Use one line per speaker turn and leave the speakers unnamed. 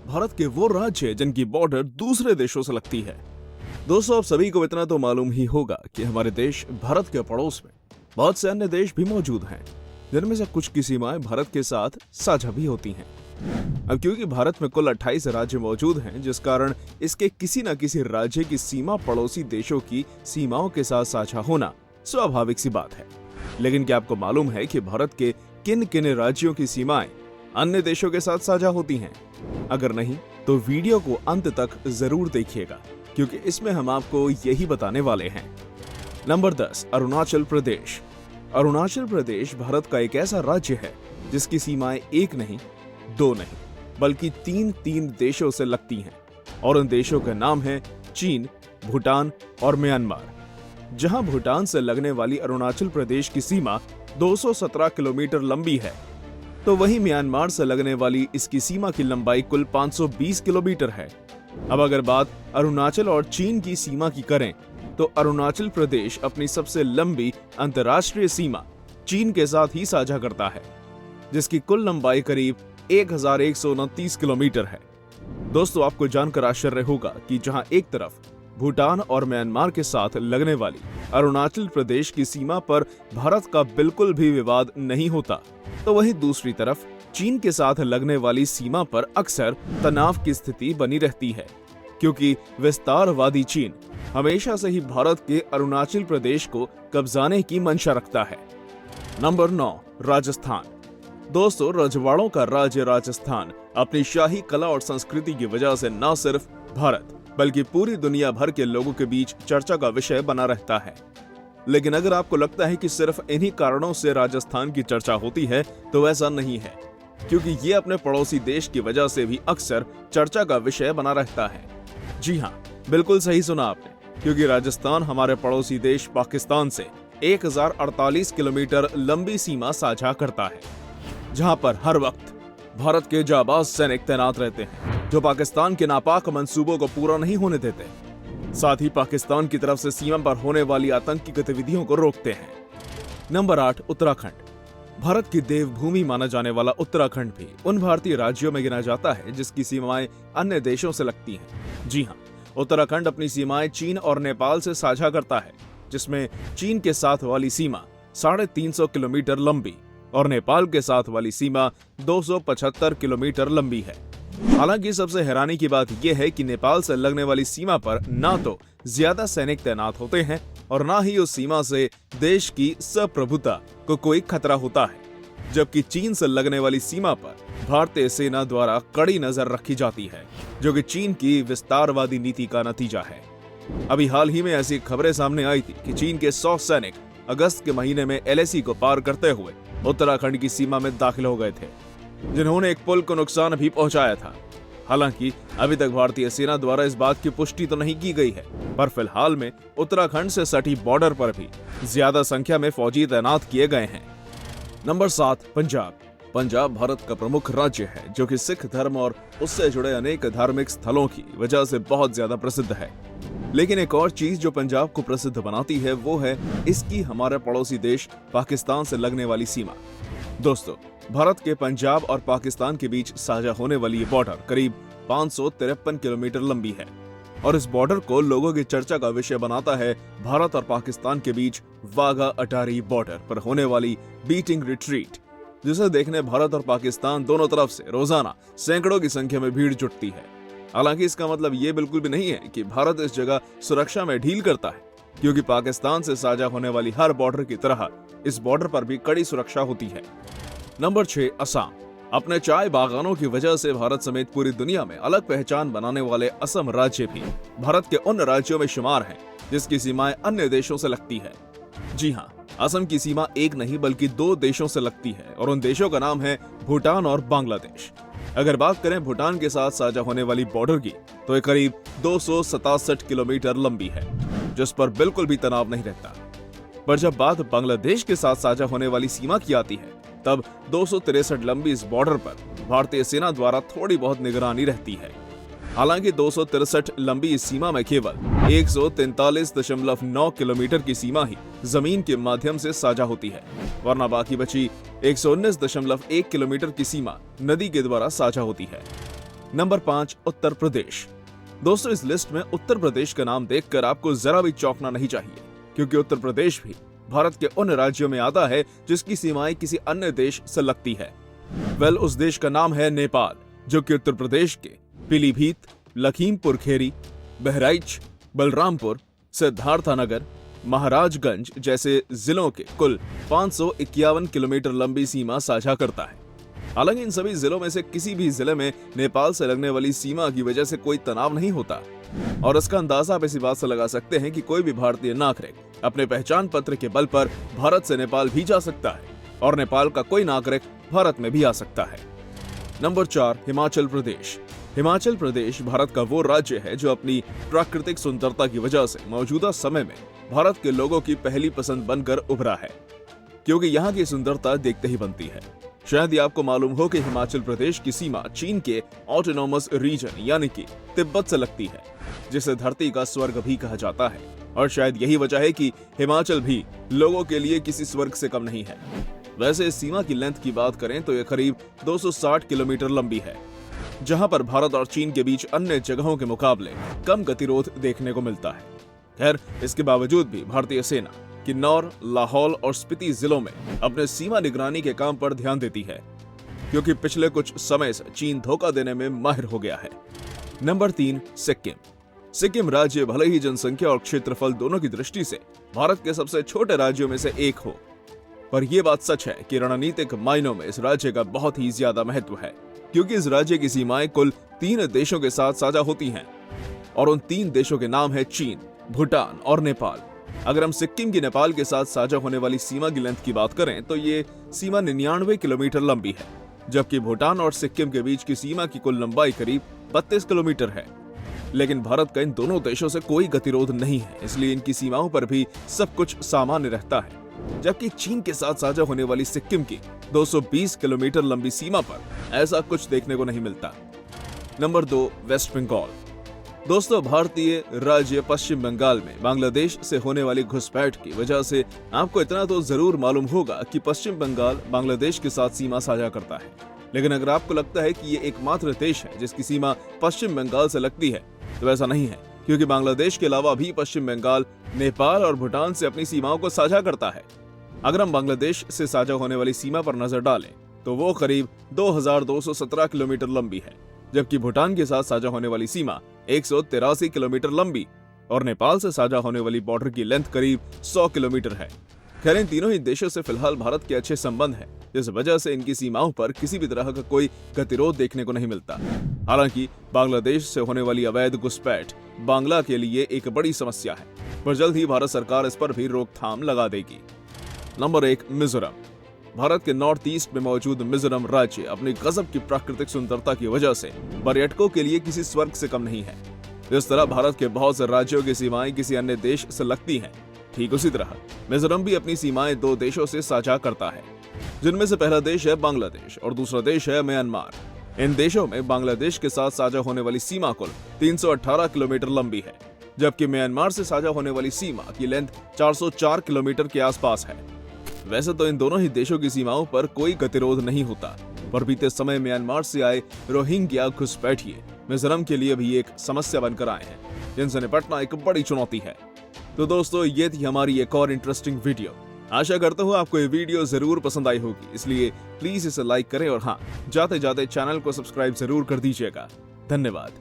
भारत के वो राज्य जिनकी बॉर्डर दूसरे देशों से लगती है। दोस्तों, आप सभी को इतना तो मालूम ही होगा कि हमारे देश भारत के पड़ोस में बहुत से अन्य देश भी मौजूद हैं, जिनमें से कुछ की सीमाएं भारत के साथ साझा भी होती हैं। अब क्योंकि भारत में कुल 28 राज्य मौजूद हैं, जिस कारण इसके किसी न किसी राज्य की सीमा पड़ोसी देशों की सीमाओं के साथ साझा होना स्वाभाविक सी बात है। लेकिन क्या आपको मालूम है कि भारत के किन किन राज्यों की सीमाएं अन्य देशों के साथ साझा होती हैं? अगर नहीं तो वीडियो को अंत तक जरूर देखिएगा, क्योंकि इसमें हम आपको यही बताने वाले हैं। नंबर 10, अरुणाचल प्रदेश। अरुणाचल प्रदेश भारत का एक ऐसा राज्य है जिसकी सीमाएं एक नहीं, दो नहीं, बल्कि तीन देशों से लगती हैं, और उन देशों के नाम हैं चीन, भूटान और म्यांमार। जहां भूटान से लगने वाली अरुणाचल प्रदेश की सीमा 217 किलोमीटर लंबी है, तो वहीं म्यांमार से लगने वाली इसकी सीमा की लंबाई कुल 520 किलोमीटर है। अब अगर बात अरुणाचल और चीन की सीमा की करें, तो अरुणाचल प्रदेश अपनी सबसे लंबी अंतर्राष्ट्रीय सीमा चीन के साथ ही साझा करता है, जिसकी कुल लंबाई करीब 1129 किलोमीटर है। दोस्तों, आपको जानकर आश्चर्य होगा कि जहां एक तरफ भूटान और म्यांमार के साथ लगने वाली अरुणाचल प्रदेश की सीमा पर भारत का बिल्कुल भी विवाद नहीं होता, तो वहीं दूसरी तरफ चीन के साथ लगने वाली सीमा पर अक्सर तनाव की स्थिति बनी रहती है, क्योंकि विस्तारवादी चीन हमेशा से ही भारत के अरुणाचल प्रदेश को कब्जाने की मंशा रखता है। नंबर 9, राजस्थान। दोस्तों, रजवाड़ों का राज्य राजस्थान अपनी शाही कला और संस्कृति की वजह से न सिर्फ भारत बल्कि पूरी दुनिया भर के लोगों के बीच चर्चा का विषय बना रहता है। लेकिन अगर आपको लगता है कि सिर्फ इन्हीं कारणों से राजस्थान की चर्चा होती है, तो ऐसा नहीं है, क्योंकि ये अपने पड़ोसी देश की वजह से भी अक्सर चर्चा का विषय बना रहता है। जी हाँ, बिल्कुल सही सुना आपने, क्योंकि राजस्थान हमारे पड़ोसी देश पाकिस्तान से 1048 किलोमीटर लंबी सीमा साझा करता है, जहां पर हर वक्त भारत के जाबाज सैनिक तैनात रहते हैं, जो पाकिस्तान के नापाक मंसूबों को पूरा नहीं होने देते। साथ ही पाकिस्तान की तरफ से सीमा पर होने वाली आतंकी गतिविधियों को रोकते हैं। नंबर 8, उत्तराखंड। भारत की देवभूमि माना जाने वाला उत्तराखंड भी उन भारतीय राज्यों में गिना जाता है जिसकी सीमाएं अन्य देशों से लगती हैं। जी हाँ, उत्तराखंड अपनी सीमाएं चीन और नेपाल से साझा करता है, जिसमें चीन के साथ वाली सीमा 350 किलोमीटर लंबी और नेपाल के साथ वाली सीमा 275 किलोमीटर लंबी है। हालांकि सबसे हैरानी की बात यह है कि नेपाल से लगने वाली सीमा पर ना तो ज्यादा सैनिक तैनात होते हैं और ना ही उस सीमा से देश की संप्रभुता को कोई खतरा होता है, जबकि चीन से लगने वाली सीमा पर भारतीय सेना द्वारा कड़ी नजर रखी जाती है, जो कि चीन की विस्तारवादी नीति का नतीजा है। अभी हाल ही में ऐसी खबरें सामने आई थी कि चीन के 100 सैनिक अगस्त के महीने में LAC को पार करते हुए उत्तराखंड की सीमा में दाखिल हो गए थे, जिन्होंने एक पुल को नुकसान भी पहुंचाया था। हालांकि अभी तक भारतीय सेना द्वारा इस बात की पुष्टि तो नहीं की गई है, पर फिलहाल में उत्तराखंड से सटी बॉर्डर पर भी ज्यादा संख्या में फौजी तैनात किए गए हैं। नंबर 7, पंजाब। पंजाब भारत का प्रमुख राज्य है, जो कि सिख धर्म और उससे जुड़े अनेक धार्मिक स्थलों की वजह से बहुत ज्यादा प्रसिद्ध है। लेकिन एक और चीज जो पंजाब को प्रसिद्ध बनाती है, वो है इसकी हमारे पड़ोसी देश पाकिस्तान से लगने वाली सीमा। दोस्तों, भारत के पंजाब और पाकिस्तान के बीच साझा होने वाली ये बॉर्डर करीब 553 किलोमीटर लंबी है, और इस बॉर्डर को लोगों की चर्चा का विषय बनाता है भारत और पाकिस्तान के बीच वाघा अटारी बॉर्डर पर होने वाली बीटिंग रिट्रीट, जिसे देखने भारत और पाकिस्तान दोनों तरफ से रोजाना सैकड़ों की संख्या में भीड़ जुटती है। हालांकि इसका मतलब ये बिल्कुल भी नहीं है कि भारत इस जगह सुरक्षा में ढील करता है, क्योंकि पाकिस्तान से साझा होने वाली हर बॉर्डर की तरह इस बॉर्डर पर भी कड़ी सुरक्षा होती है। नंबर 6, असम। अपने चाय बागानों की वजह से भारत समेत पूरी दुनिया में अलग पहचान बनाने वाले असम राज्य भी भारत के उन राज्यों में शुमार है जिसकी सीमाएं अन्य देशों से लगती है। जी हाँ, असम की सीमा एक नहीं बल्कि 2 देशों से लगती है, और उन देशों का नाम है भूटान और बांग्लादेश। अगर बात करें भूटान के साथ साझा होने वाली बॉर्डर की, तो ये करीब 267 किलोमीटर लंबी है, जिस पर बिल्कुल भी तनाव नहीं रहता। पर जब बात बांग्लादेश के साथ साझा होने वाली सीमा की आती है, तब 263 लंबी इस बॉर्डर पर भारतीय सेना द्वारा थोड़ी बहुत निगरानी रहती है। हालांकि 263 लंबी इस सीमा में केवल 143.9 किलोमीटर की सीमा ही जमीन के माध्यम से साझा होती है, वरना बाकी बची 119.1 किलोमीटर की सीमा नदी के द्वारा साझा होती है। नंबर 5 उत्तर प्रदेश। दोस्तों इस लिस्ट में उत्तर प्रदेश का नाम देखकर आपको जरा भी चौंकना नहीं चाहिए, क्योंकि उत्तर प्रदेश भी भारत के उन राज्यों में आता है जिसकी सीमाएं किसी अन्य देश से लगती है। उस देश का नाम है नेपाल, जो कि उत्तर प्रदेश के पीलीभीत, लखीमपुर खेरी, बहराइच, बलरामपुर, सिद्धार्थनगर, महाराजगंज जैसे जिलों के कुल 551 किलोमीटर लंबी सीमा साझा करता है। हालांकि इन सभी जिलों में से किसी भी जिले में नेपाल से लगने वाली सीमा की वजह से कोई तनाव नहीं होता, और इसका अंदाजा आप इसी बात से लगा सकते हैं कि कोई भी भारतीय नागरिक अपने पहचान पत्र के बल पर भारत से नेपाल भी जा सकता है, और नेपाल का कोई नागरिक भारत में भी आ सकता है। नंबर 4 हिमाचल प्रदेश। हिमाचल प्रदेश भारत का वो राज्य है जो अपनी प्राकृतिक सुंदरता की वजह से मौजूदा समय में भारत के लोगों की पहली पसंद बनकर उभरा है, क्योंकि यहाँ की सुंदरता देखते ही बनती है। शायद ये आपको मालूम हो कि हिमाचल प्रदेश की सीमा चीन के ऑटोनोमस रीजन यानी कि तिब्बत से लगती है, जिसे धरती का स्वर्ग भी कहा जाता है, और शायद यही वजह है कि हिमाचल भी लोगों के लिए किसी स्वर्ग से कम नहीं है। वैसे इस सीमा की लेंथ की बात करें तो यह करीब 260 किलोमीटर लंबी है, जहां पर भारत और चीन के बीच अन्य जगहों के मुकाबले कम गतिरोध देखने को मिलता है। खैर, इसके बावजूद भी भारतीय सेना किन्नौर, लाहौल और स्पीति जिलों में अपने सीमा निगरानी के काम पर ध्यान देती है, क्योंकि पिछले कुछ समय से चीन धोखा देने में माहिर हो गया है। नंबर 3 सिक्किम। सिक्किम राज्य भले ही जनसंख्या और क्षेत्रफल दोनों की दृष्टि से भारत के सबसे छोटे राज्यों में से एक हो, पर यह बात सच है कि रणनीतिक मायनों में इस राज्य का बहुत ही ज्यादा महत्व है, क्योंकि इस राज्य की सीमाएं कुल 3 देशों के साथ साझा होती हैं, और उन 3 देशों के नाम है चीन, भूटान और नेपाल। अगर हम सिक्किम की नेपाल के साथ साझा होने वाली सीमा की लेंथ की बात करें तो ये सीमा 99 किलोमीटर लंबी है, जबकि भूटान और सिक्किम के बीच की सीमा की कुल लंबाई करीब 32 किलोमीटर है। लेकिन भारत का इन दोनों देशों से कोई गतिरोध नहीं है, इसलिए इनकी सीमाओं पर भी सब कुछ सामान्य रहता है। जबकि चीन के साथ साझा होने वाली सिक्किम की 220 किलोमीटर लंबी सीमा पर ऐसा कुछ देखने को नहीं मिलता। नंबर 2 वेस्ट बंगाल। दोस्तों भारतीय राज्य पश्चिम बंगाल में बांग्लादेश से होने वाली घुसपैठ की वजह से आपको इतना तो जरूर मालूम होगा कि पश्चिम बंगाल बांग्लादेश के साथ सीमा साझा करता है। लेकिन अगर आपको लगता है कि ये एकमात्र देश है जिसकी सीमा पश्चिम बंगाल से लगती है, तो ऐसा नहीं है, क्योंकि बांग्लादेश के अलावा भी पश्चिम बंगाल नेपाल और भूटान से अपनी सीमाओं को साझा करता है। अगर हम बांग्लादेश से साझा होने वाली सीमा पर नजर डालें तो वो करीब 2217 किलोमीटर लंबी है, जबकि भूटान के साथ साझा होने वाली सीमा 183 किलोमीटर लंबी और नेपाल से साझा होने वाली बॉर्डर की लेंथ करीब 100 किलोमीटर है। खैर, इन तीनों ही देशों से फिलहाल भारत के अच्छे संबंध हैं, जिस वजह से इनकी सीमाओं पर किसी भी तरह का कोई गतिरोध देखने को नहीं मिलता। हालांकि बांग्लादेश से होने वाली अवैध घुसपैठ बांग्ला के लिए एक बड़ी समस्या है, पर जल्द ही भारत सरकार इस पर भी रोकथाम लगा देगी। नंबर 1 मिजोरम। भारत के नॉर्थ ईस्ट में मौजूद मिजोरम राज्य अपनी गजब की प्राकृतिक सुंदरता की वजह से पर्यटकों के लिए किसी स्वर्ग से कम नहीं है। जिस तरह भारत के बहुत से राज्यों की सीमाएं किसी अन्य देश से लगती हैं, ठीक उसी तरह मिजोरम भी अपनी सीमाएं 2 देशों से साझा करता है, जिनमें से पहला देश है बांग्लादेश और दूसरा देश है म्यांमार। इन देशों में बांग्लादेश के साथ साझा होने वाली सीमा कुल 318 किलोमीटर लंबी है, जबकि म्यांमार से साझा होने वाली सीमा की लेंथ 404 किलोमीटर के आसपास है। वैसे तो इन दोनों ही देशों की सीमाओं पर कोई गतिरोध नहीं होता, पर बीते समय म्यांमार से आए रोहिंग्या घुसपैठिए मिजोरम के लिए भी एक समस्या बनकर आए हैं, जिनसे निपटना एक बड़ी चुनौती है। तो दोस्तों, ये थी हमारी एक और इंटरेस्टिंग वीडियो। आशा करता हूँ आपको ये वीडियो जरूर पसंद आई होगी, इसलिए प्लीज इसे लाइक करें और हाँ, जाते जाते चैनल को सब्सक्राइब जरूर कर दीजिएगा। धन्यवाद।